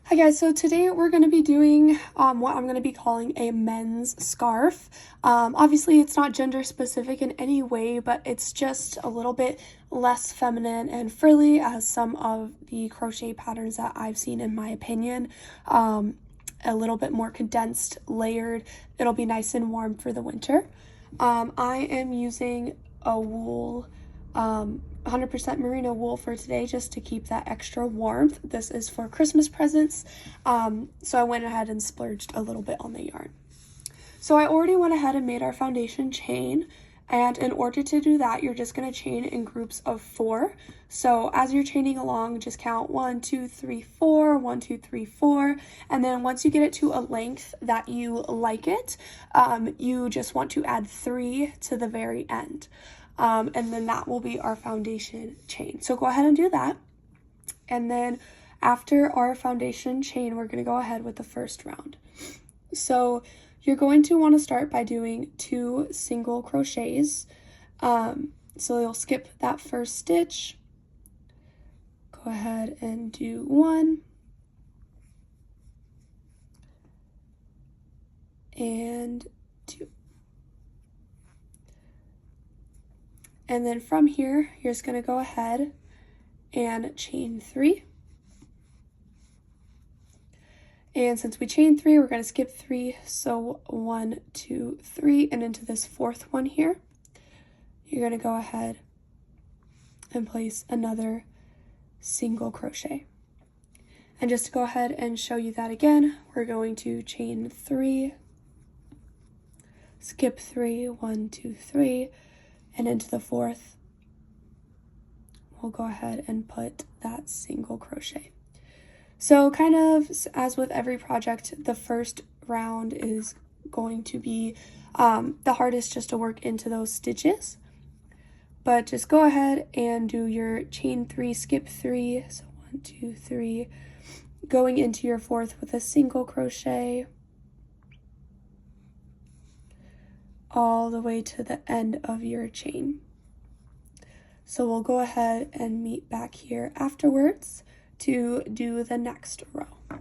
Hi guys, so today we're going to be doing what I'm going to be calling a men's scarf. Obviously it's not gender specific in any way, but it's just a little bit less feminine and frilly as some of the crochet patterns that I've seen, in my opinion. A little bit more condensed, layered. It'll be nice and warm for the winter. I am using a wool 100% merino wool for today, just to keep that extra warmth. This is for Christmas presents, so I went ahead and splurged a little bit on the yarn. So I already went ahead and made our foundation chain, and in order to do that, you're just going to chain in groups of 4. So as you're chaining along, just count 1, 2, 3, 4, 1, 2, 3, 4, and then once you get it to a length that you like it, you just want to add 3 to the very end. And then that will be our foundation chain. So go ahead and do that. And then after our foundation chain, we're going to go ahead with the first round. So you're going to want to start by doing 2 single crochets. So you'll skip that first stitch. Go ahead and do 1. And 2. And then from here, you're just going to go ahead and chain 3. And since we chained 3, we're going to skip 3. So 1, 2, 3, and into this 4th one here, you're going to go ahead and place another single crochet. And just to go ahead and show you that again, we're going to chain 3, skip 3, 1, 2, 3, and into the 4th, we'll go ahead and put that single crochet. So kind of as with every project, the first round is going to be the hardest, just to work into those stitches. But just go ahead and do your chain 3, skip 3, so 1, 2, 3, going into your 4th with a single crochet, all the way to the end of your chain. So we'll go ahead and meet back here afterwards to do the next row.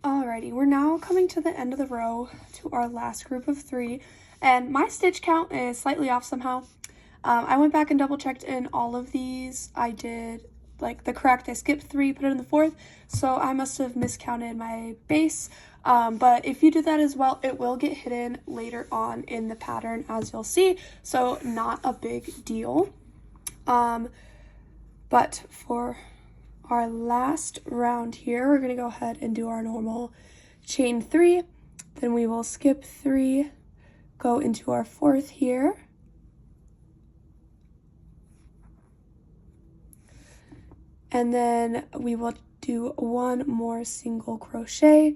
Alrighty, we're now coming to the end of the row, to our last group of 3, and my stitch count is slightly off somehow. I went back and double checked in all of these. I did like the correct, I skipped 3, put it in the 4th, so I must have miscounted my base. But if you do that as well, it will get hidden later on in the pattern, as you'll see, so not a big deal. But for our last round here, we're going to go ahead and do our normal chain 3, then we will skip 3, go into our 4th here, and then we will do 1 more single crochet.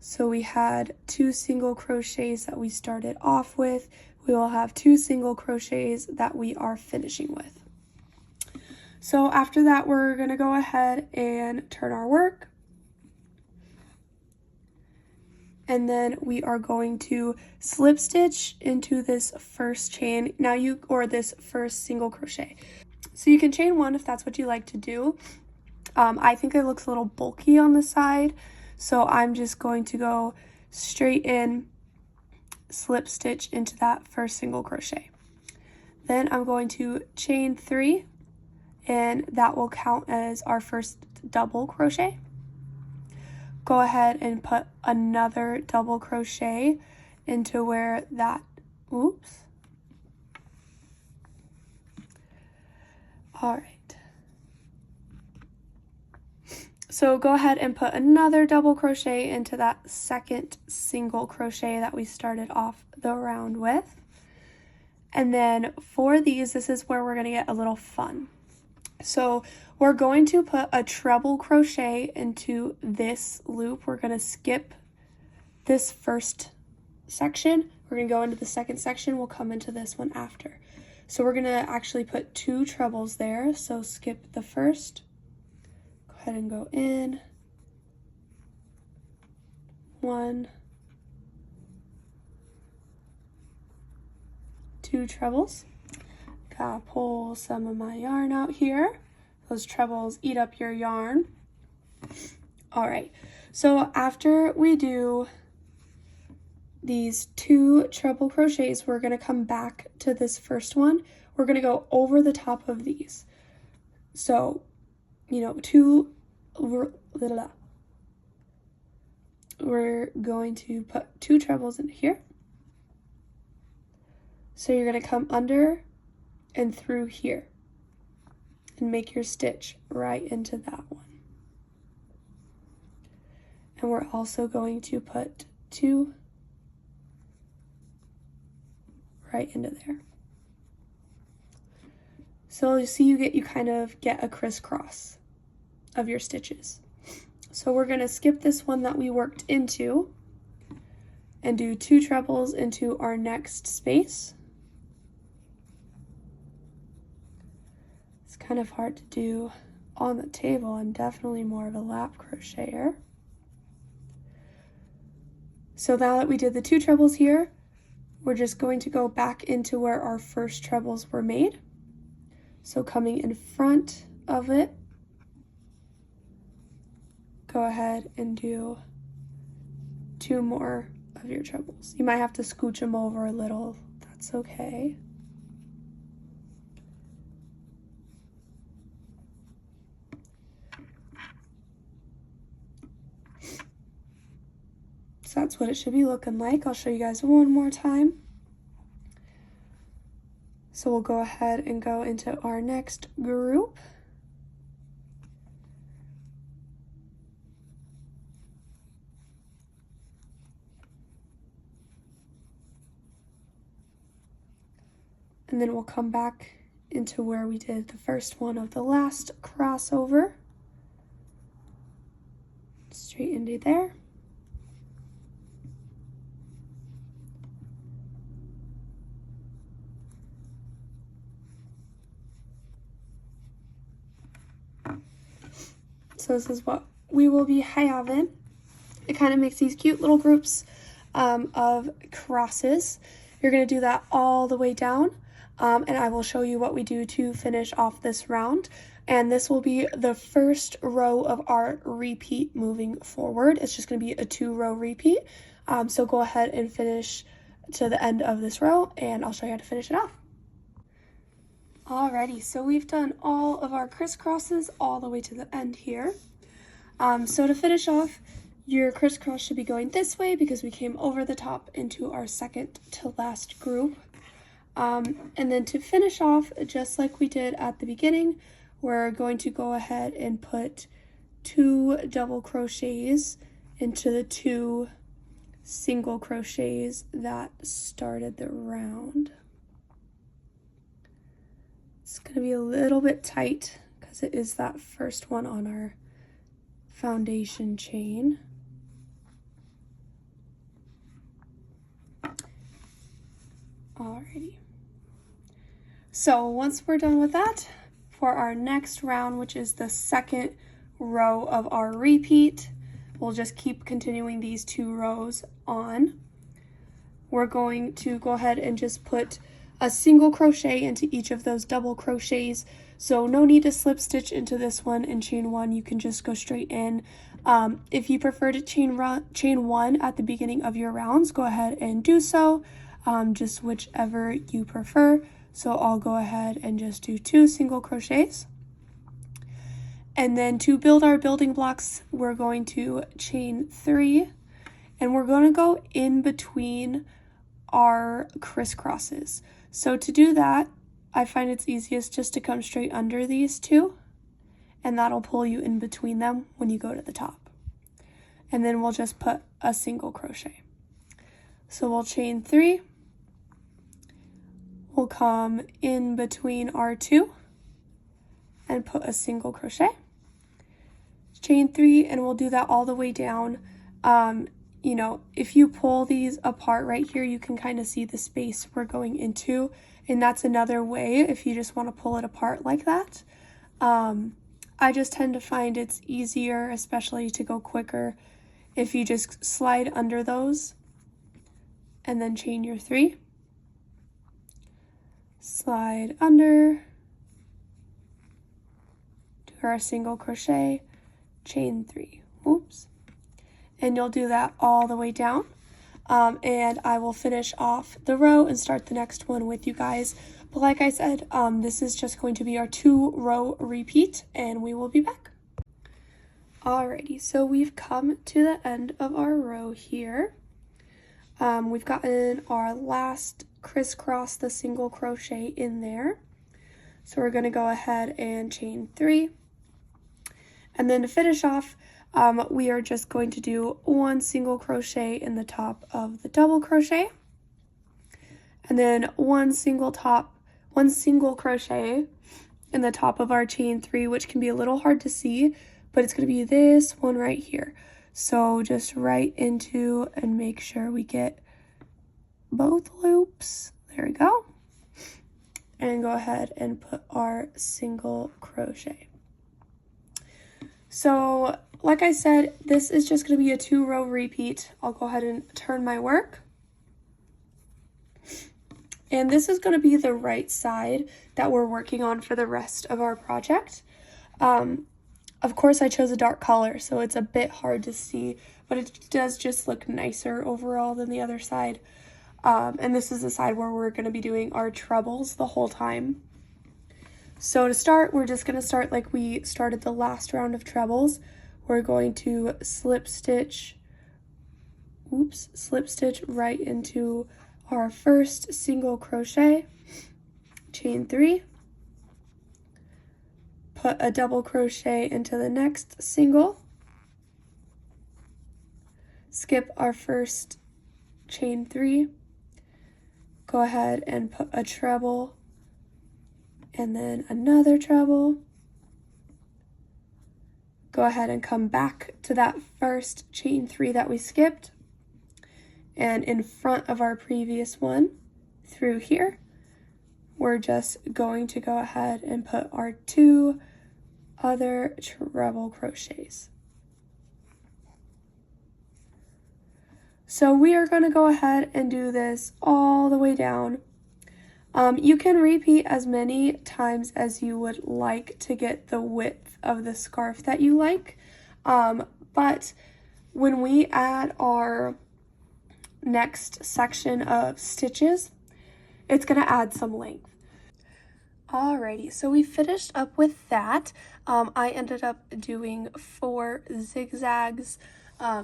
So we had 2 single crochets that we started off with. We will have 2 single crochets that we are finishing with. So after that, we're going to go ahead and turn our work. And then we are going to slip stitch into this first chain. Or this first single crochet. So you can chain 1 if that's what you like to do. I think it looks a little bulky on the side, so I'm just going to go straight in, slip stitch into that first single crochet. Then I'm going to chain 3, and that will count as our first double crochet. Go ahead and put another double crochet into where that, oops. All right. So go ahead and put another double crochet into that second single crochet that we started off the round with. And then for these, this is where we're going to get a little fun. So we're going to put a treble crochet into this loop. We're going to skip this first section. We're going to go into the second section. We'll come into this one after. So we're going to actually put 2 trebles there. So skip the first. Go ahead and go in. 1, 2 trebles. Gotta pull some of my yarn out here. Those trebles eat up your yarn. All right, so after we do these 2 treble crochets, we're going to come back to this first one. We're going to go over the top of these. So, you know, we're going to put 2 trebles in here. So you're going to come under and through here and make your stitch right into that one. And we're also going to put 2 right into there. So you see you kind of get a crisscross of your stitches. So we're going to skip this one that we worked into and do 2 trebles into our next space. It's kind of hard to do on the table. I'm definitely more of a lap crocheter. So now that we did the 2 trebles here, we're just going to go back into where our first trebles were made. So coming in front of it, go ahead and do 2 more of your trebles. You might have to scooch them over a little, that's okay. So that's what it should be looking like. I'll show you guys one more time. So we'll go ahead and go into our next group. And then we'll come back into where we did the first one of the last crossover. Straight into there. So this is what we will be having. It kind of makes these cute little groups of crosses. You're going to do that all the way down, and I will show you what we do to finish off this round. And this will be the first row of our repeat moving forward. It's just going to be a 2-row repeat. So go ahead and finish to the end of this row, and I'll show you how to finish it off. Alrighty, so we've done all of our crisscrosses all the way to the end here. So to finish off, your crisscross should be going this way because we came over the top into our second to last group. And then to finish off, just like we did at the beginning, we're going to go ahead and put 2 double crochets into the 2 single crochets that started the round. It's going to be a little bit tight because it is that first one on our foundation chain. Alrighty. So once we're done with that, for our next round, which is the second row of our repeat, we'll just keep continuing these 2 rows on. We're going to go ahead and just put a single crochet into each of those double crochets. So no need to slip stitch into this one and chain 1. You can just go straight in. If you prefer to chain 1 at the beginning of your rounds, go ahead and do so. Just whichever you prefer. So I'll go ahead and just do 2 single crochets. And then to build our building blocks, we're going to chain 3, and we're going to go in between our crisscrosses. So to do that, I find it's easiest just to come straight under these 2, and that'll pull you in between them when you go to the top. And then we'll just put a single crochet. So we'll chain 3, we'll come in between our 2 and put a single crochet, chain 3, and we'll do that all the way down. You know, if you pull these apart right here, you can kind of see the space we're going into, and that's another way if you just want to pull it apart like that. I just tend to find it's easier, especially to go quicker, if you just slide under those and then chain your 3, slide under, do our single crochet, chain 3. oops, and you'll do that all the way down. And I will finish off the row and start the next one with you guys. But like I said, this is just going to be our 2-row repeat, and we will be back. Alrighty, so we've come to the end of our row here. We've gotten our last crisscross, the single crochet in there. So we're going to go ahead and chain 3. And then to finish off, we are just going to do 1 single crochet in the top of the double crochet. And then 1 single crochet in the top of our chain 3, which can be a little hard to see, but it's going to be this one right here. So just right into and make sure we get both loops. There we go. And go ahead and put our single crochet. So like I said, this is just going to be a 2-row repeat. I'll go ahead and turn my work. And this is going to be the right side that we're working on for the rest of our project. Of course, I chose a dark color, so it's a bit hard to see, but it does just look nicer overall than the other side. And this is the side where we're going to be doing our trebles the whole time. So to start, we're just going to start like we started the last round of trebles. We're going to slip stitch right into our first single crochet, chain 3, put a double crochet into the next single, skip our first chain 3, go ahead and put a treble and then another treble. Go ahead and come back to that first chain 3 that we skipped, and in front of our previous one through here, we're just going to go ahead and put our 2 other treble crochets. So we are going to go ahead and do this all the way down. You can repeat as many times as you would like to get the width of the scarf that you like, but when we add our next section of stitches, it's going to add some length. Alrighty, so we finished up with that. I ended up doing 4 zigzags.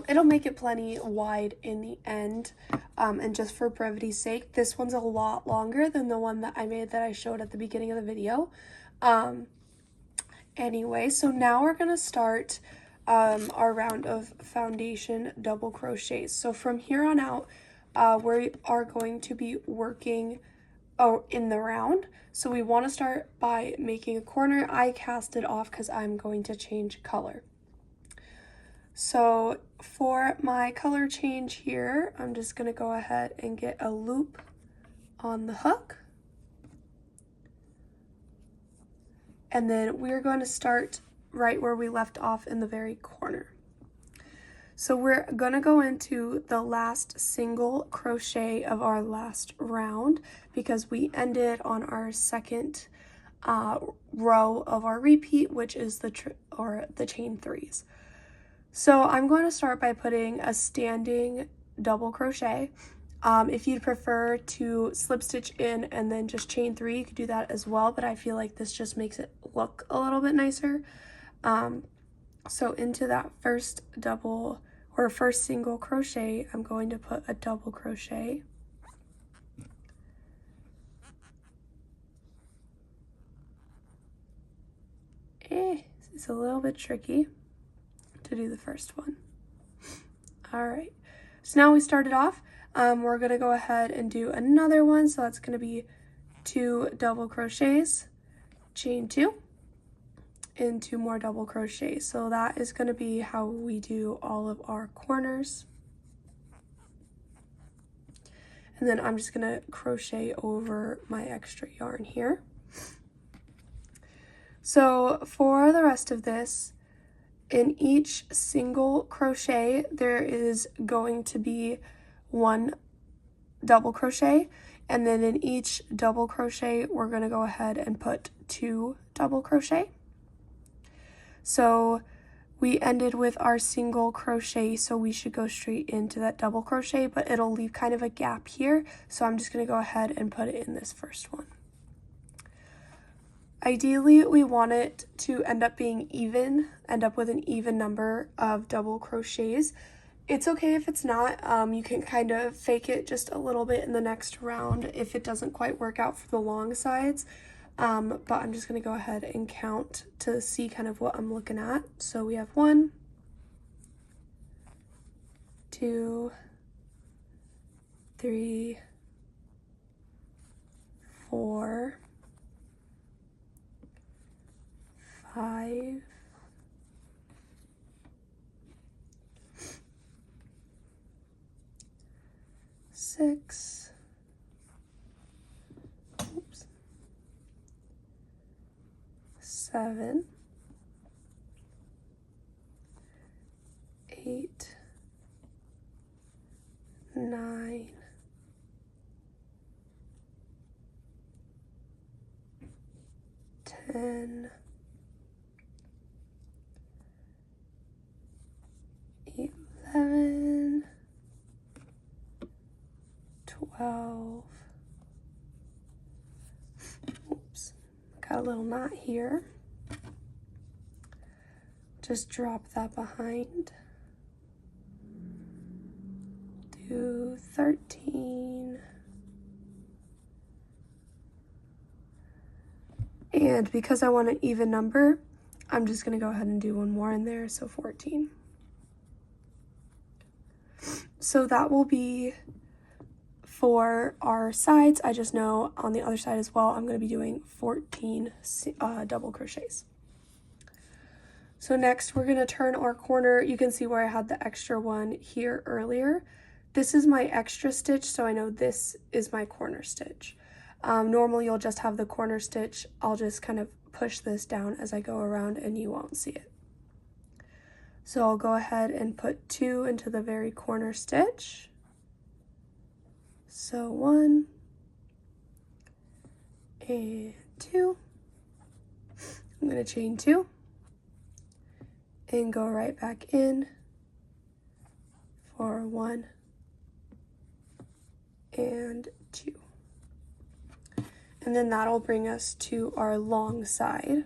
It'll make it plenty wide in the end, and just for brevity's sake, this one's a lot longer than the one that I made that I showed at the beginning of the video. Anyway, so now we're going to start our round of foundation double crochets. So from here on out, we are going to be working in the round. So we want to start by making a corner. I cast it off because I'm going to change color. So for my color change here, I'm just going to go ahead and get a loop on the hook. And then we're going to start right where we left off in the very corner. So we're going to go into the last single crochet of our last round because we ended on our second row of our repeat, which is the chain 3s. So I'm going to start by putting a standing double crochet. If you'd prefer to slip stitch in and then just chain 3, you could do that as well, but I feel like this just makes it look a little bit nicer. So into that first single crochet, I'm going to put a double crochet. It's a little bit tricky to do the first one. All right, so now we started off. We're gonna go ahead and do another one. So that's gonna be 2 double crochets, chain 2, and 2 more double crochets. So that is gonna be how we do all of our corners. And then I'm just gonna crochet over my extra yarn here. So for the rest of this, in each single crochet, there is going to be 1 double crochet, and then in each double crochet, we're going to go ahead and put 2 double crochet. So we ended with our single crochet, so we should go straight into that double crochet, but it'll leave kind of a gap here, so I'm just going to go ahead and put it in this first one. Ideally, we want it to end up being even, end up with an even number of double crochets. It's okay if it's not. You can kind of fake it just a little bit in the next round if it doesn't quite work out for the long sides. But I'm just going to go ahead and count to see kind of what I'm looking at. So we have 1, 2, 3, 4, 5, 6, 7, 8, 9, 10, 11, 12, oops, got a little knot here. Just drop that behind. Do 13. And because I want an even number, I'm just going to go ahead and do one more in there, so 14. So that will be for our sides. I just know on the other side as well, I'm going to be doing 14 double crochets. So next we're going to turn our corner. You can see where I had the extra one here earlier. This is my extra stitch, so I know this is my corner stitch. Normally you'll just have the corner stitch. I'll just kind of push this down as I go around and you won't see it. So I'll go ahead and put 2 into the very corner stitch. So 1 and 2. I'm going to chain 2 and go right back in for 1 and 2. And then that'll bring us to our long side.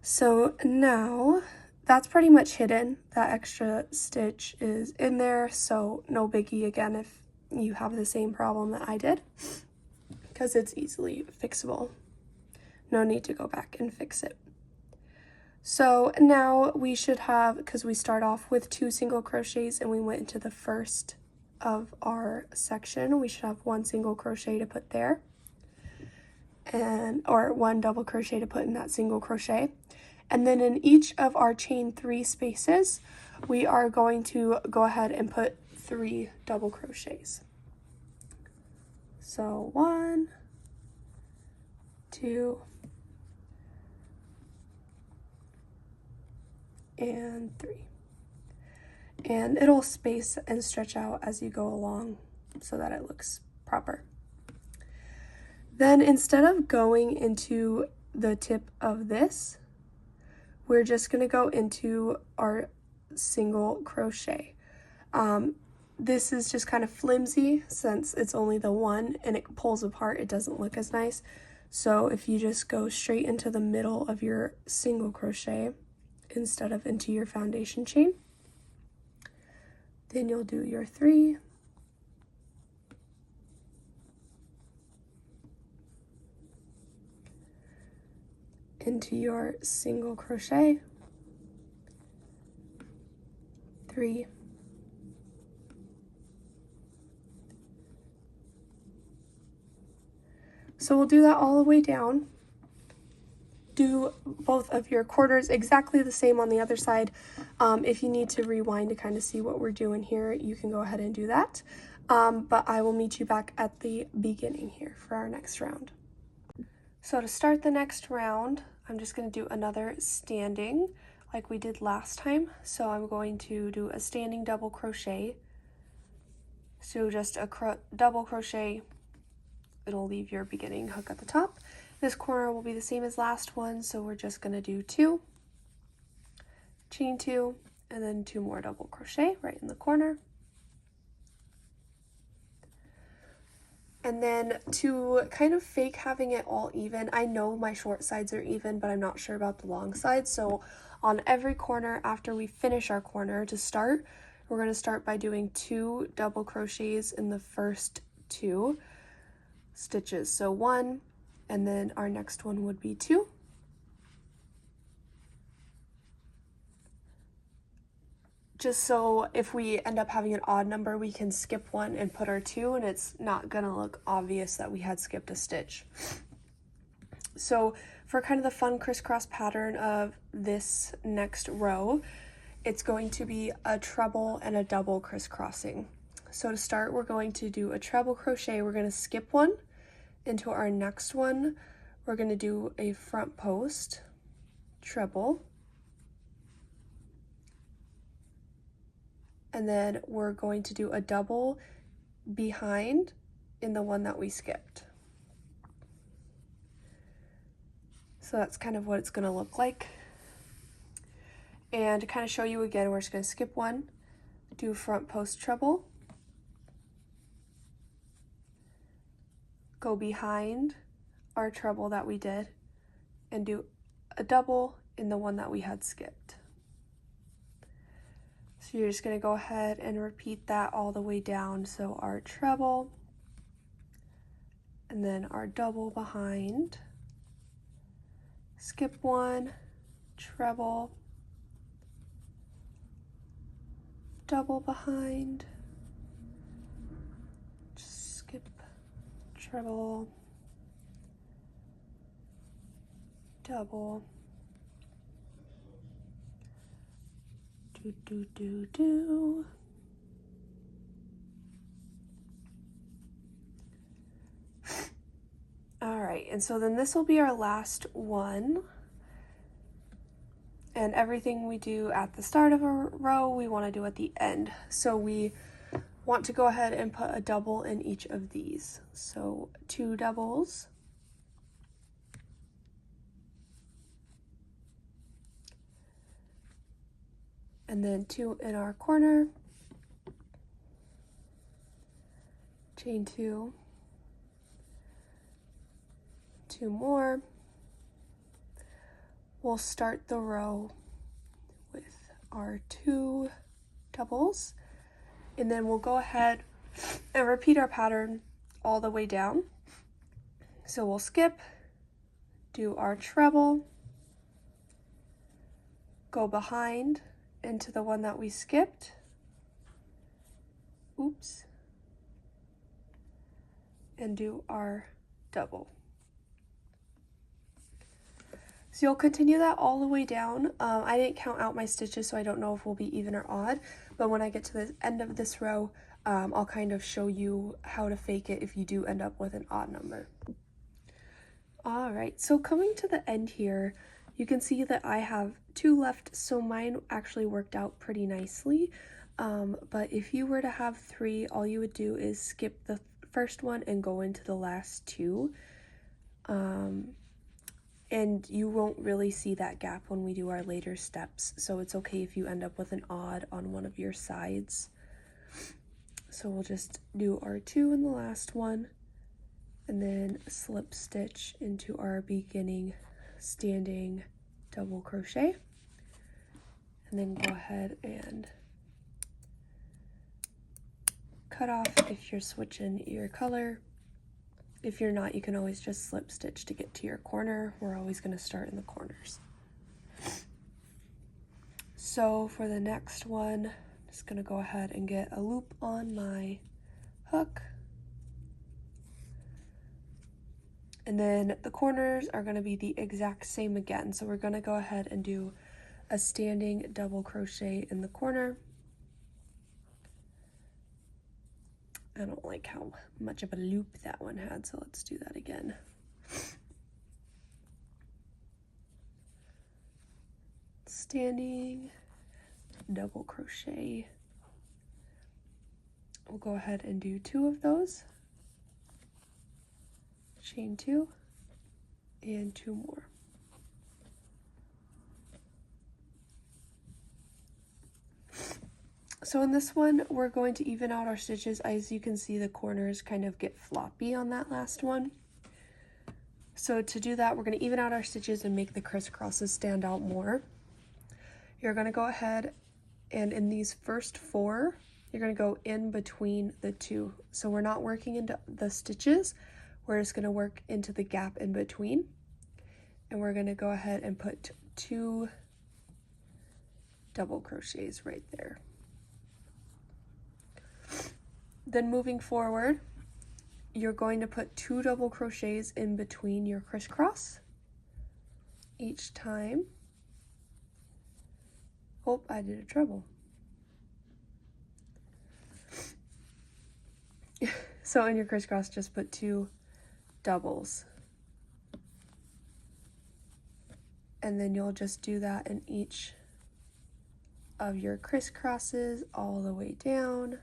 So now that's pretty much hidden. That extra stitch is in there, so no biggie again if you have the same problem that I did, because it's easily fixable. No need to go back and fix it. So now we should have, because we start off with 2 single crochets and we went into the first of our section, we should have 1 single crochet to put there, and or 1 double crochet to put in that single crochet. And then in each of our chain 3 spaces, we are going to go ahead and put 3 double crochets. So 1, 2, and 3. And it'll space and stretch out as you go along so that it looks proper. Then instead of going into the tip of this, we're just going to go into our single crochet. This is just kind of flimsy since it's only the one and it pulls apart, it doesn't look as nice. So if you just go straight into the middle of your single crochet instead of into your foundation chain, then you'll do your 3, into your single crochet, 3, so we'll do that all the way down. Do both of your quarters exactly the same on the other side. If you need to rewind to kind of see what we're doing here, you can go ahead and do that. But I will meet you back at the beginning here for our next round. So to start the next round, I'm just going to do another standing like we did last time. So I'm going to do a standing double crochet. So just a double crochet it'll leave your beginning hook at the top. This corner will be the same as last one, so we're just going to do 2, chain 2, and then 2 more double crochet right in the corner. And then to kind of fake having it all even, I know my short sides are even, but I'm not sure about the long sides. So on every corner after we finish our corner, to start, we're going to start by doing 2 double crochets in the first 2 stitches. So 1, and then our next one would be 2. Just so if we end up having an odd number, we can skip 1 and put our 2, and it's not gonna look obvious that we had skipped a stitch. So for kind of the fun crisscross pattern of this next row, it's going to be a treble and a double crisscrossing. So to start, we're going to do a treble crochet. We're going to skip 1 into our next one. We're going to do a front post treble, and then we're going to do a double behind in the one that we skipped. So that's kind of what it's going to look like. And to kind of show you again, we're just going to skip 1, do front post treble, go behind our treble that we did, and do a double in the one that we had skipped. So you're just going to go ahead and repeat that all the way down. So our treble, and then our double behind, skip 1, treble, double behind, skip, treble, double, do. All right, and so then this will be our last one. And everything we do at the start of a row, we want to do at the end. So we want to go ahead and put a double in each of these. So 2 doubles. And then 2 in our corner. Chain 2. 2 more. We'll start the row with our 2 doubles, and then we'll go ahead and repeat our pattern all the way down. So we'll skip, do our treble, go behind into the one that we skipped, oops, and do our double. So you'll continue that all the way down. I didn't count out my stitches, so I don't know if we'll be even or odd, but when I get to the end of this row, I'll kind of show you how to fake it if you do end up with an odd number. All right, so coming to the end here, you can see that I have 2 left, so mine actually worked out pretty nicely. But if you were to have 3, all you would do is skip the first one and go into the last 2. And you won't really see that gap when we do our later steps, so it's okay if you end up with an odd on one of your sides. So we'll just do our 2 in the last one, and then slip stitch into our beginning standing double crochet, and then go ahead and cut off if you're switching your color. If you're not, you can always just slip stitch to get to your corner. We're always going to start in the corners. So for the next one, I'm just going to go ahead and get a loop on my hook. And then the corners are going to be the exact same again. So we're going to go ahead and do a standing double crochet in the corner. I don't like how much of a loop that one had, so let's do that again. Standing double crochet. We'll go ahead and do 2 of those. chain 2, and 2 more. So in this one, we're going to even out our stitches. As you can see, the corners kind of get floppy on that last one. So to do that, we're going to even out our stitches and make the crisscrosses stand out more. You're going to go ahead and in these first 4, you're going to go in between the 2. So we're not working into the stitches, we're just going to work into the gap in between. And we're going to go ahead and put 2 double crochets right there. Then moving forward, you're going to put 2 double crochets in between your crisscross each time. Oh, I did a treble. So in your crisscross, just put 2 doubles. And then you'll just do that in each of your crisscrosses all the way down.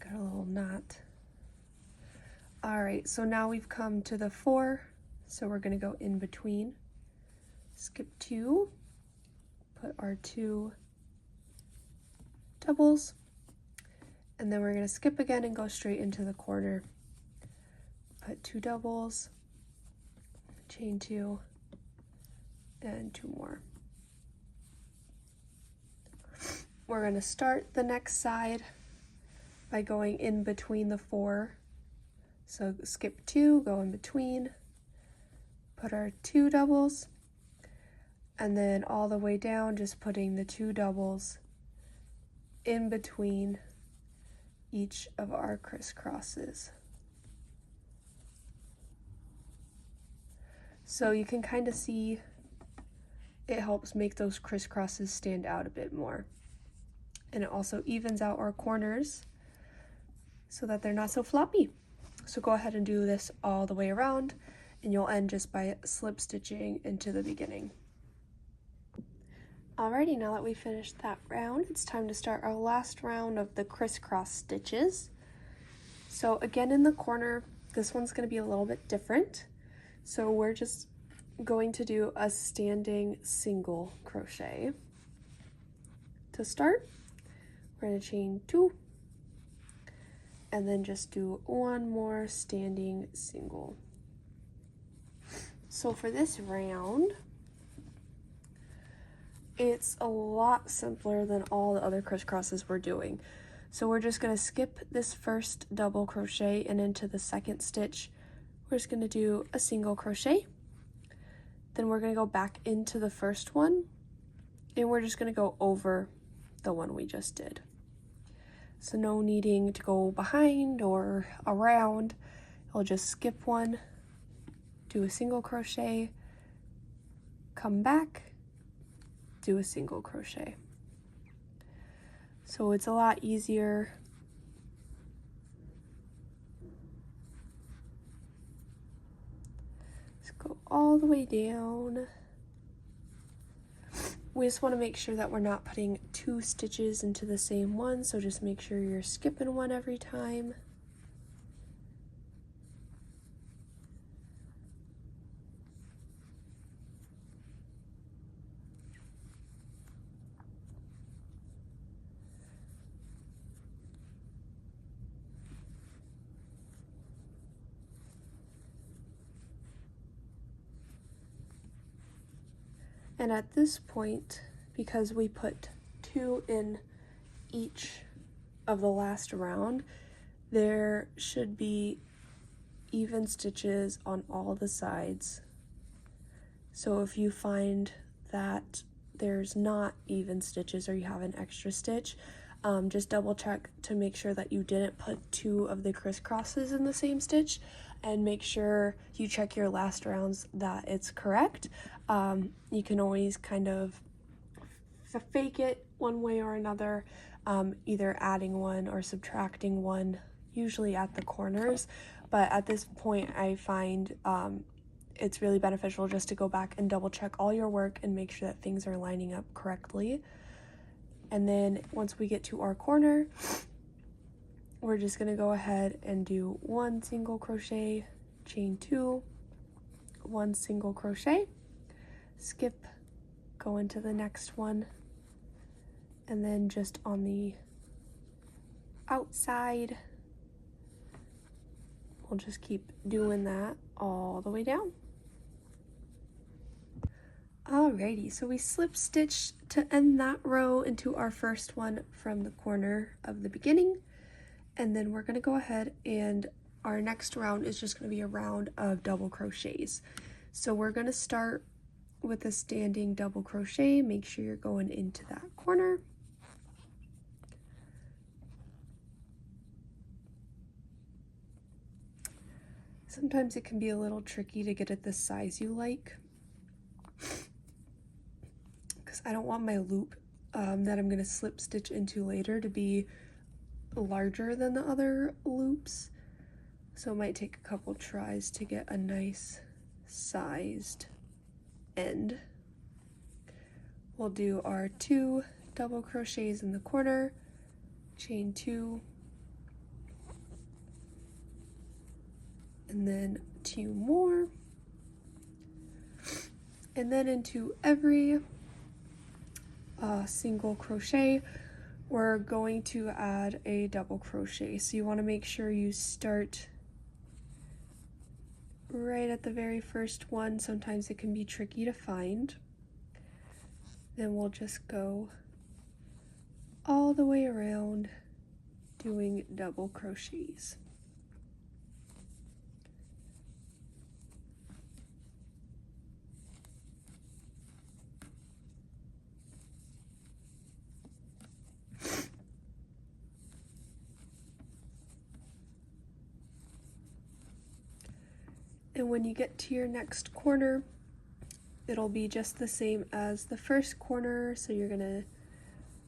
Got a little knot. All right, so now we've come to the 4, so we're going to go in between, skip 2, put our 2 doubles, and then we're going to skip again and go straight into the corner. Put 2 doubles, chain 2, and 2 more. We're going to start the next side by going in between the 4. So skip 2, go in between, put our 2 doubles, and then all the way down, just putting the 2 doubles in between each of our crisscrosses. So you can kind of see it helps make those crisscrosses stand out a bit more. And it also evens out our corners so that they're not so floppy. So go ahead and do this all the way around, and you'll end just by slip stitching into the beginning. Alrighty, now that we finished that round, it's time to start our last round of the crisscross stitches. So again, in the corner, this one's going to be a little bit different. So we're just going to do a standing single crochet. To start, we're going to chain 2, and then just do 1 more standing single. So for this round, it's a lot simpler than all the other crisscrosses we're doing. So we're just going to skip this first double crochet, and into the second stitch, we're just going to do a single crochet. Then we're going to go back into the first one, and we're just going to go over the one we just did. So no needing to go behind or around. I'll just skip one, do a single crochet, come back, do a single crochet. So it's a lot easier. Let's go all the way down. We just want to make sure that we're not putting 2 stitches into the same one, so just make sure you're skipping one every time. And at this point, because we put 2 in each of the last round, there should be even stitches on all the sides. So if you find that there's not even stitches or you have an extra stitch, just double check to make sure that you didn't put 2 of the crisscrosses in the same stitch, and make sure you check your last rounds that it's correct. You can always kind of fake it one way or another, either adding one or subtracting one, usually at the corners. But at this point, I find it's really beneficial just to go back and double check all your work and make sure that things are lining up correctly. And then once we get to our corner, we're just going to go ahead and do 1 single crochet, chain 2, 1 single crochet, skip, go into the next one, and then just on the outside, we'll just keep doing that all the way down. Alrighty, so we slip stitched to end that row into our first one from the corner of the beginning, and then we're going to go ahead and our next round is just going to be a round of double crochets. So we're going to start with a standing double crochet. Make sure you're going into that corner. Sometimes it can be a little tricky to get it the size you like, because I don't want my loop that I'm going to slip stitch into later to be larger than the other loops. So it might take a couple tries to get a nice sized end. We'll do our 2 double crochets in the corner, chain 2, and then 2 more, and then into every single crochet we're going to add a double crochet. So you want to make sure you start right at the very first one. Sometimes it can be tricky to find. Then we'll just go all the way around doing double crochets. And when you get to your next corner, it'll be just the same as the first corner. So you're gonna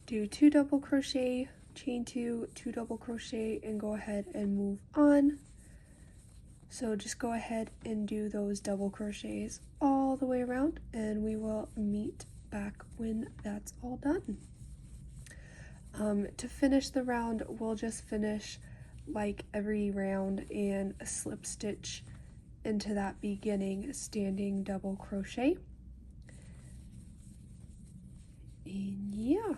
do 2 double crochet, chain 2, 2 double crochet, and go ahead and move on. So just go ahead and do those double crochets all the way around, and we will meet back when that's all done. To finish the round, we'll just finish like every round and slip stitch into that beginning standing double crochet. And yeah.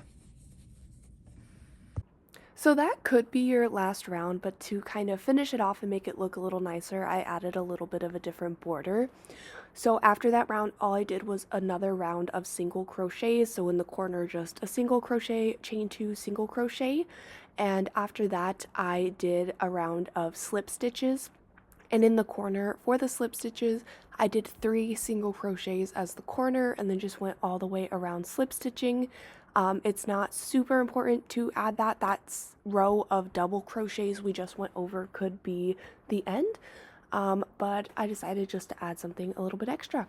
So that could be your last round, but to kind of finish it off and make it look a little nicer, I added a little bit of a different border. So after that round, all I did was another round of single crochets. So in the corner, just a single crochet, chain 2, single crochet. And after that, I did a round of slip stitches. And in the corner for the slip stitches, I did 3 single crochets as the corner and then just went all the way around slip stitching. It's not super important to add that. That's row of double crochets we just went over could be the end. But I decided just to add something a little bit extra.